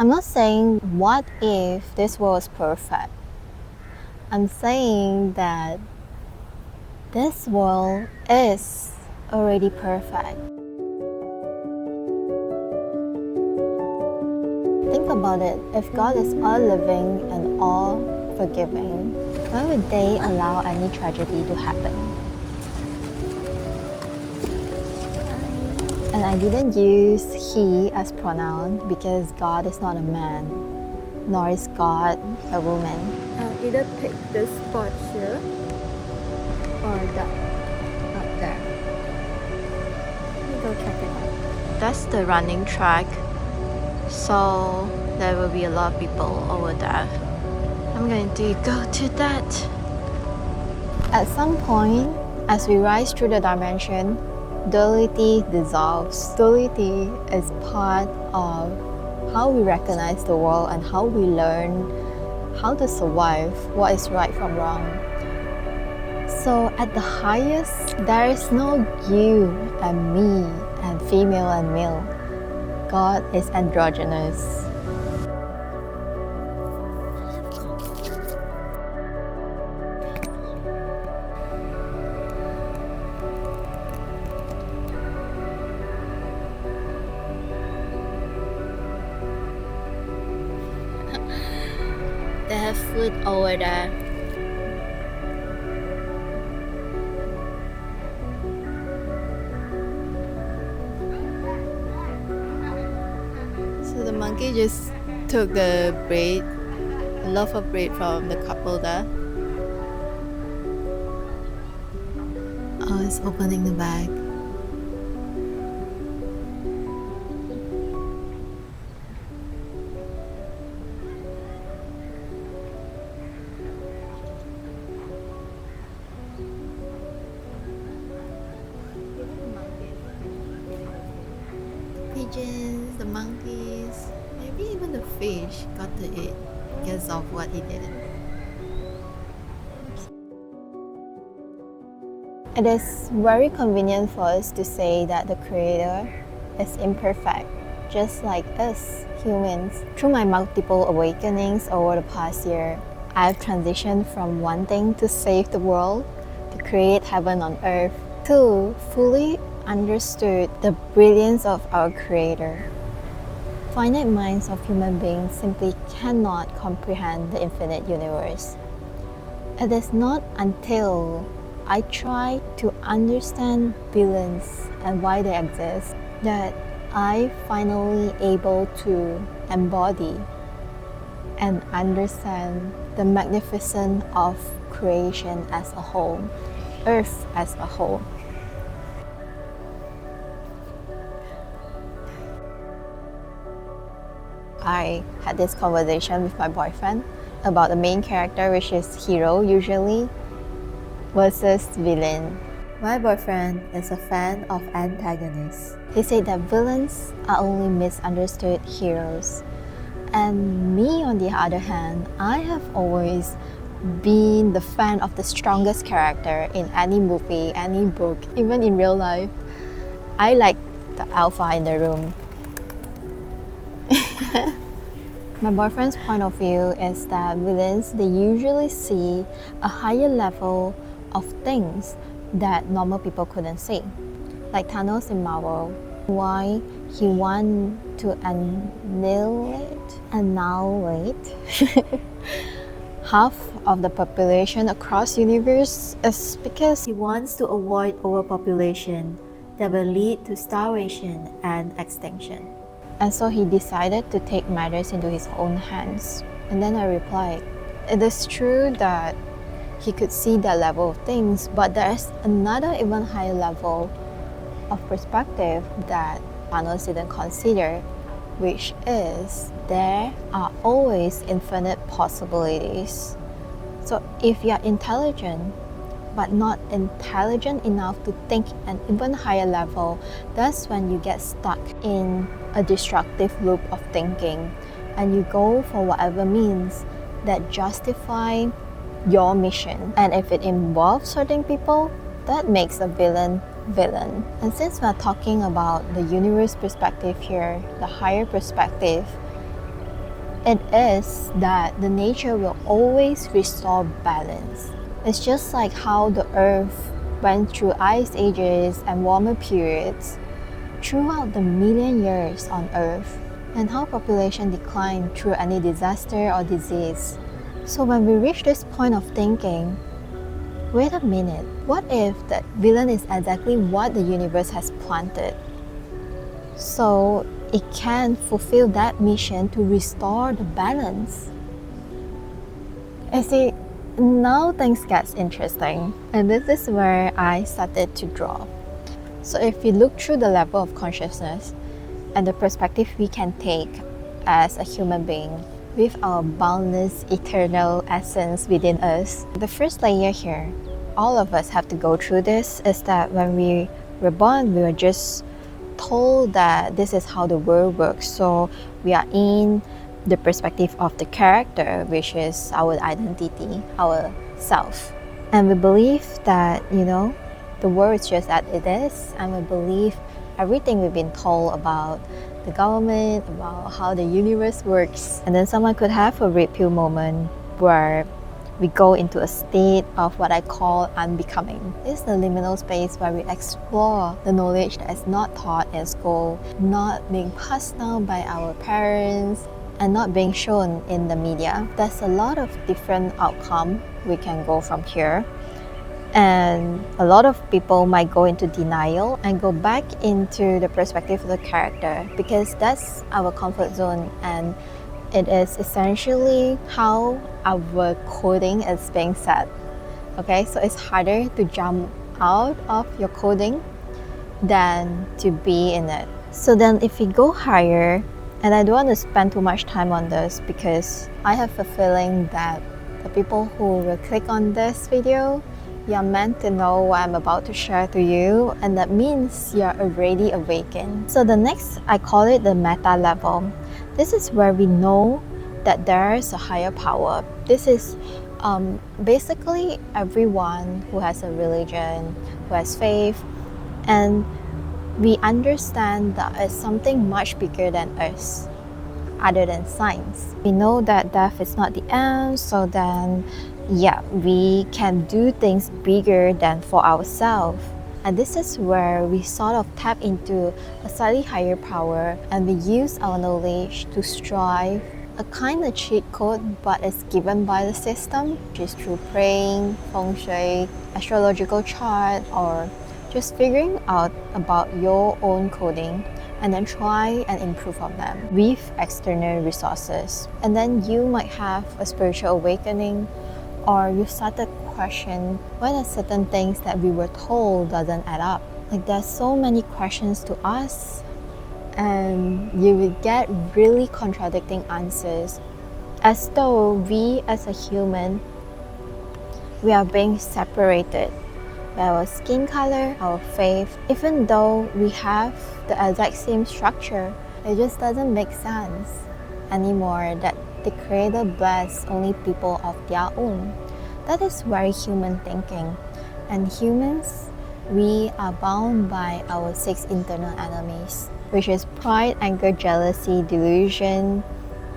I'm not saying what if this world is perfect. I'm saying that this world is already perfect. Think about it. If God is all living and all forgiving, why would they allow any tragedy to happen? And I didn't use he as pronoun because God is not a man, nor is God a woman. I'll either pick this spot here or that up there. Let me go check it out. That's the running track, so there will be a lot of people over there. I'm going to go to that. At some point, as we rise through the dimension, duality dissolves. Duality is part of how we recognize the world and how we learn how to survive what is right from wrong. So at the highest, there is no you and me and female and male. God is androgynous. They have food over there. So the monkey just took the bread, a loaf of bread from the couple there. Oh, it's opening the bag. Pigeons, the monkeys, maybe even the fish got to eat because of what he did. It is very convenient for us to say that the Creator is imperfect, just like us humans. Through my multiple awakenings over the past year, I've transitioned from wanting to save the world, to create heaven on earth, to fully understood the brilliance of our Creator. Finite minds of human beings simply cannot comprehend the infinite universe. It is not until I try to understand villains and why they exist that I finally able to embody and understand the magnificence of creation as a whole, Earth as a whole. I had this conversation with my boyfriend about the main character, which is hero usually, versus villain. My boyfriend is a fan of antagonists. He said that villains are only misunderstood heroes. And me, on the other hand, I have always been the fan of the strongest character in any movie, any book, even in real life. I like the alpha in the room. My boyfriend's point of view is that villains, they usually see a higher level of things that normal people couldn't see. Like Thanos in Marvel, why he want to annihilate half of the population across universe is because he wants to avoid overpopulation that will lead to starvation and extinction. And so he decided to take matters into his own hands. And then I replied, it is true that he could see that level of things, but there's another even higher level of perspective that Thanos didn't consider, which is there are always infinite possibilities. So if you're intelligent, but not intelligent enough to think an even higher level, that's when you get stuck in a destructive loop of thinking and you go for whatever means that justify your mission. And if it involves hurting people, that makes a villain. And since we're talking about the universe perspective here, the higher perspective, It is that the nature will always restore balance. It's just like how the earth went through ice ages and warmer periods throughout the million years on earth, and how population declined through any disaster or disease. So when we reach this point of thinking, wait a minute, what if that villain is exactly what the universe has planted? So it can fulfill that mission to restore the balance. You see, now things get interesting, and this is where I started to draw. So if we look through the level of consciousness and the perspective we can take as a human being with our boundless eternal essence within us, the first layer here, all of us have to go through this, is that when we were born, we were just told that this is how the world works. So we are in the perspective of the character, which is our identity, our self. And we believe that, the world is just as it is, and we believe everything we've been told about the government, about how the universe works. And then someone could have a red pill moment where we go into a state of what I call unbecoming. It's the liminal space where we explore the knowledge that is not taught in school, not being passed down by our parents, and not being shown in the media. There's a lot of different outcomes we can go from here. And a lot of people might go into denial and go back into the perspective of the character, because that's our comfort zone, and it is essentially how our coding is being set. Okay, so it's harder to jump out of your coding than to be in it. So then if we go higher, and I don't want to spend too much time on this because I have a feeling that the people who will click on this video, you're meant to know what I'm about to share to you, and that means you're already awakened. So the next, I call it the meta level. This is where we know that there is a higher power. This is basically everyone who has a religion, who has faith, and we understand that it's something much bigger than us, other than science. We know that death is not the end, so then we can do things bigger than for ourselves. And this is where we sort of tap into a slightly higher power, and we use our knowledge to strive a kind of cheat code, but it's given by the system, which is through praying, feng shui, astrological chart, or just figuring out about your own coding, and then try and improve on them with external resources. And then you might have a spiritual awakening, or you start to question whether certain things that we were told doesn't add up. Like, there's so many questions to ask, and you will get really contradicting answers, as though we as a human, we are being separated by our skin color, our faith. Even though we have the exact same structure, it just doesn't make sense anymore that the Creator bless only people of their own. That is very human thinking. And humans, we are bound by our 6 internal enemies, which is pride, anger, jealousy, delusion,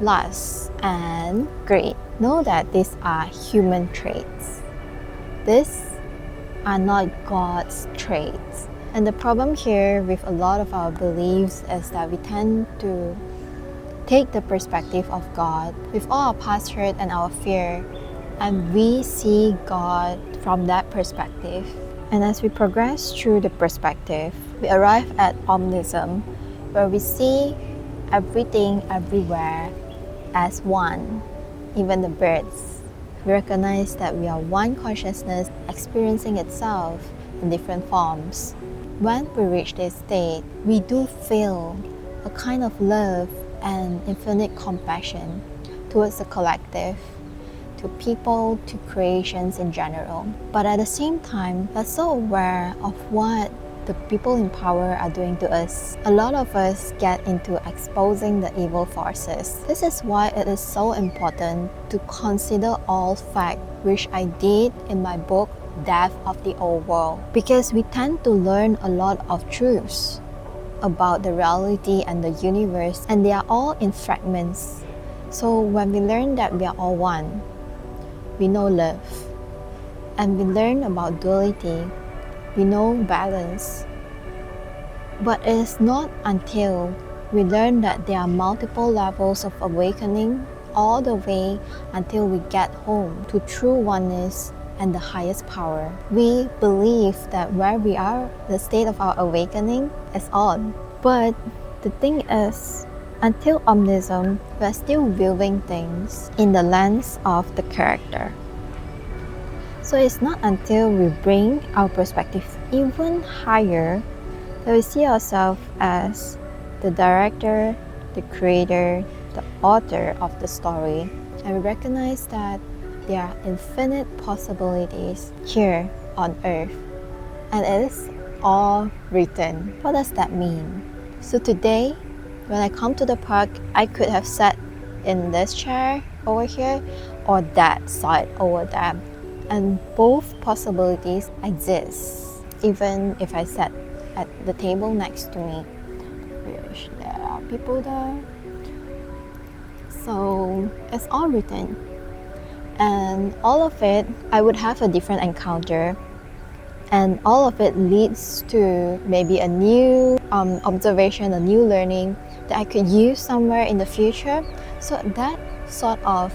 lust, and greed. Know that these are human traits. These are not God's traits. And the problem here with a lot of our beliefs is that we tend to take the perspective of God with all our past hurt and our fear, and we see God from that perspective. And as we progress through the perspective, we arrive at omnism, where we see everything everywhere as one, even the birds. We recognize that we are one consciousness experiencing itself in different forms. When we reach this state, we do feel a kind of love and infinite compassion towards the collective, to people, to creations in general. But at the same time, we're so aware of what the people in power are doing to us. A lot of us get into exposing the evil forces. This is why it is so important to consider all facts, which I did in my book, Death of the Old World, because we tend to learn a lot of truths about the reality and the universe, and they are all in fragments. So when we learn that we are all one, we know love. And we learn about duality, we know balance. But it is not until we learn that there are multiple levels of awakening all the way until we get home to true oneness and the highest power. We believe that where we are, the state of our awakening is on. But the thing is, until omnism, we're still viewing things in the lens of the character. So it's not until we bring our perspective even higher that we see ourselves as the director, the creator, the author of the story, and we recognize that there are infinite possibilities here on earth, and it is all written. What does that mean? So today, when I come to the park, I could have sat in this chair over here or that side over there, and both possibilities exist even if I sat at the table next to me, which there are people there. So it's all written, and all of it, I would have a different encounter, and all of it leads to maybe a new observation, a new learning that I could use somewhere in the future. So that sort of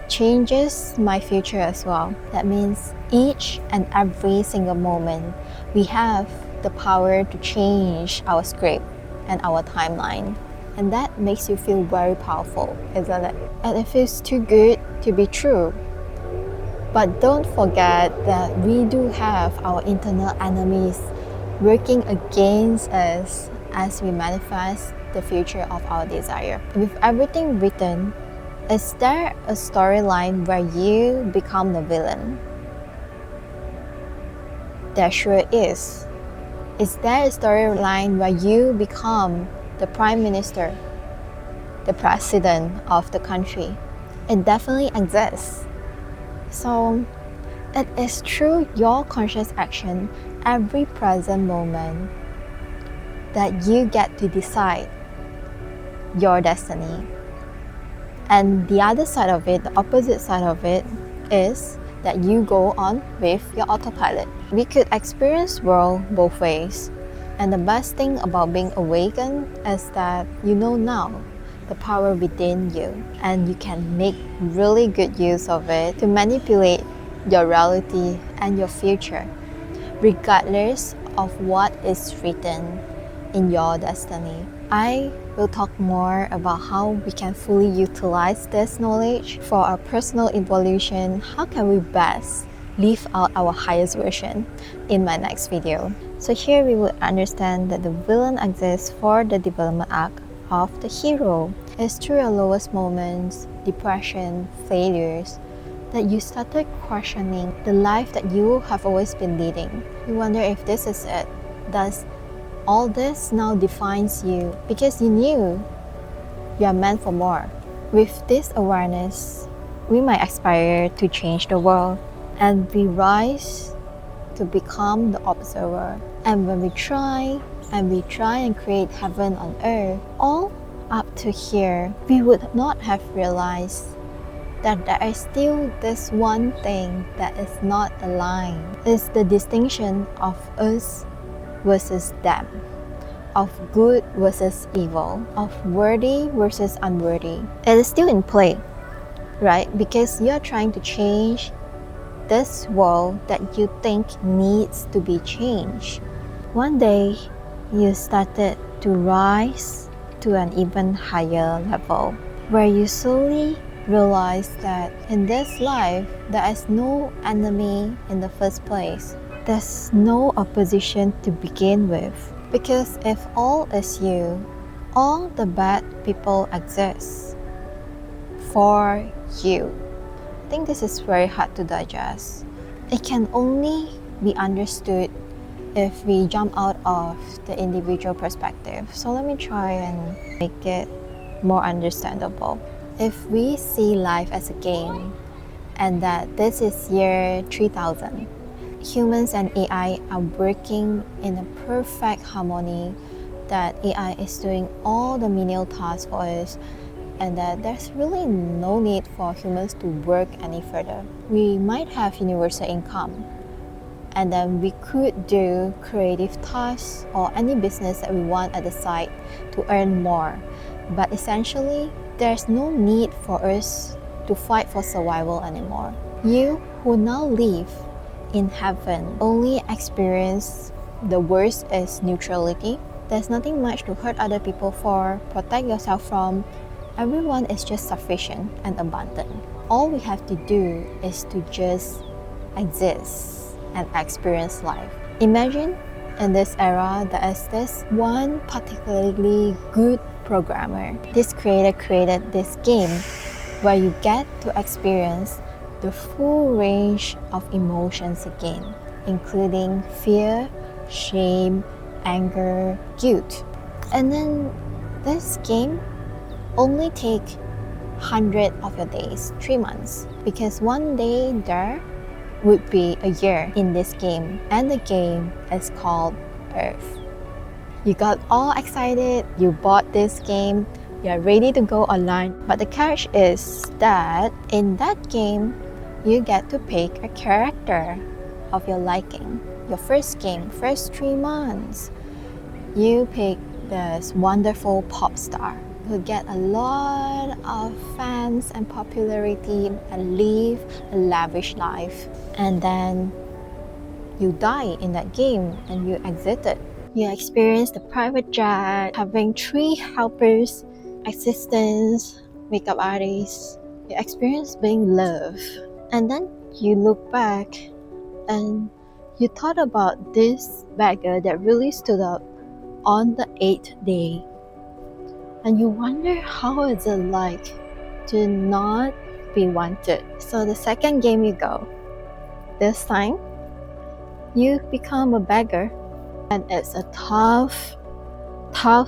changes my future as well. That means each and every single moment we have the power to change our script and our timeline. And that makes you feel very powerful, isn't it? And it feels too good to be true. But don't forget that we do have our internal enemies working against us as we manifest the future of our desire. With everything written, is there a storyline where you become the villain? There sure is. Is there a storyline where you become the prime minister, the president of the country? It definitely exists. So it is through your conscious action every present moment that you get to decide your destiny. And the other side of it, the opposite side of it, is that you go on with your autopilot. We could experience world both ways. And the best thing about being awakened is that you know now the power within you, and you can make really good use of it to manipulate your reality and your future, regardless of what is written in your destiny. I will talk more about how we can fully utilize this knowledge for our personal evolution. How can we best live out our highest version in my next video. So here we will understand that the villain exists for the development arc of the hero. It's through your lowest moments, depression, failures, that you started questioning the life that you have always been leading. You wonder if this is it. Does all this now defines you because you knew you are meant for more. With this awareness, we might aspire to change the world, and we rise to become the observer. And when we try and create heaven on earth, all up to here, we would not have realized that there is still this one thing that is not aligned. It's the distinction of us versus them, of good versus evil, of worthy versus unworthy. It is still in play, right? Because you're trying to change this world that you think needs to be changed. One day, you started to rise to an even higher level, where you slowly realize that in this life, there is no enemy in the first place. There's no opposition to begin with. Because if all is you, all the bad people exist for you. I think this is very hard to digest. It can only be understood if we jump out of the individual perspective. So let me try and make it more understandable. If we see life as a game, and that this is year 3000, humans and AI are working in a perfect harmony, that AI is doing all the menial tasks for us, and that there's really no need for humans to work any further. We might have universal income, and then we could do creative tasks or any business that we want at the site to earn more. But essentially, there's no need for us to fight for survival anymore. You who now live in heaven only experience the worst is neutrality. There's nothing much to hurt other people for, protect yourself from. Everyone is just sufficient and abundant. All we have to do is to just exist and experience life. Imagine in this era there is this one particularly good programmer. This creator created this game where you get to experience the full range of emotions again, including fear, shame, anger, guilt. And then this game only take 100 of your days, 3 months, because one day there would be a year in this game, and the game is called Earth. You got all excited, you bought this game, you're ready to go online, but the catch is that in that game, you get to pick a character of your liking. Your first game, first 3 months, you pick this wonderful pop star who get a lot of fans and popularity and live a lavish life. And then you die in that game and you exited. You experience the private jet, having 3 helpers, assistants, makeup artists. You experience being loved. And then you look back and you thought about this beggar that really stood up on the 8th day. And you wonder how is it like to not be wanted. So the second game you go, this time you become a beggar, and it's a tough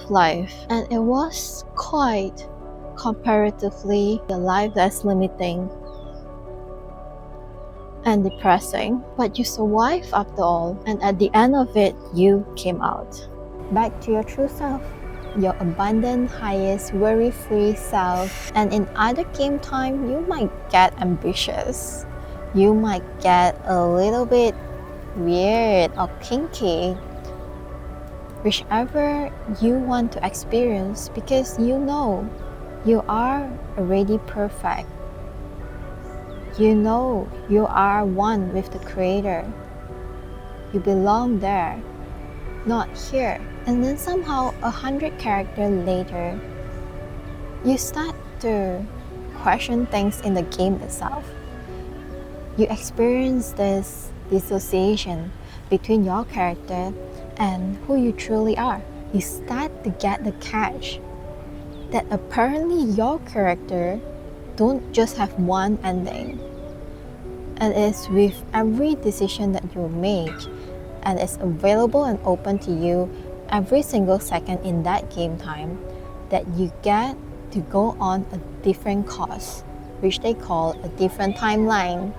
life, and it was quite comparatively a life that's limiting and depressing, but you survived after all, and at the end of it you came out back to your true self, your abundant, highest, worry-free self. And in other game time, you might get ambitious, you might get a little bit weird or kinky, whichever you want to experience, because you know you are already perfect. You know you are one with the Creator. You belong there, not here. And then somehow 100 characters later, you start to question things in the game itself. You experience this dissociation between your character and who you truly are. You start to get the catch that apparently your character don't just have one ending, and it's with every decision that you make, and it's available and open to you every single second in that game time, that you get to go on a different course, which they call a different timeline.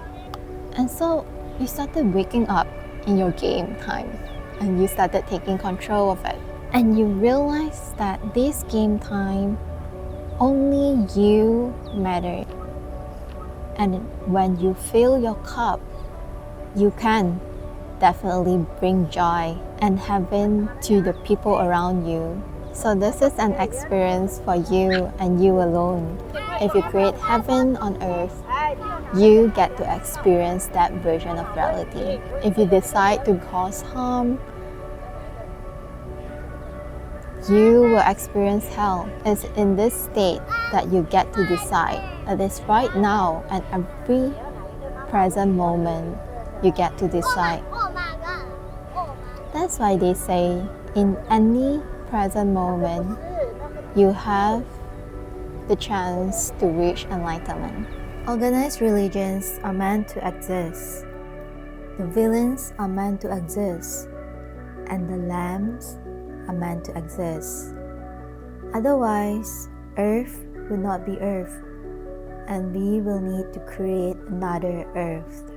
And so you started waking up in your game time, and you started taking control of it, and you realize that this game time only you matter. And when you fill your cup, you can definitely bring joy and heaven to the people around you. So this is an experience for you and you alone. If you create heaven on earth, you get to experience that version of reality. If you decide to cause harm, you will experience hell. It's in this state that you get to decide. It is right now and every present moment you get to decide. That's why they say in any present moment you have the chance to reach enlightenment. Organized religions are meant to exist. The villains are meant to exist. And the lambs are meant to exist. Otherwise, Earth will not be Earth, and we will need to create another Earth.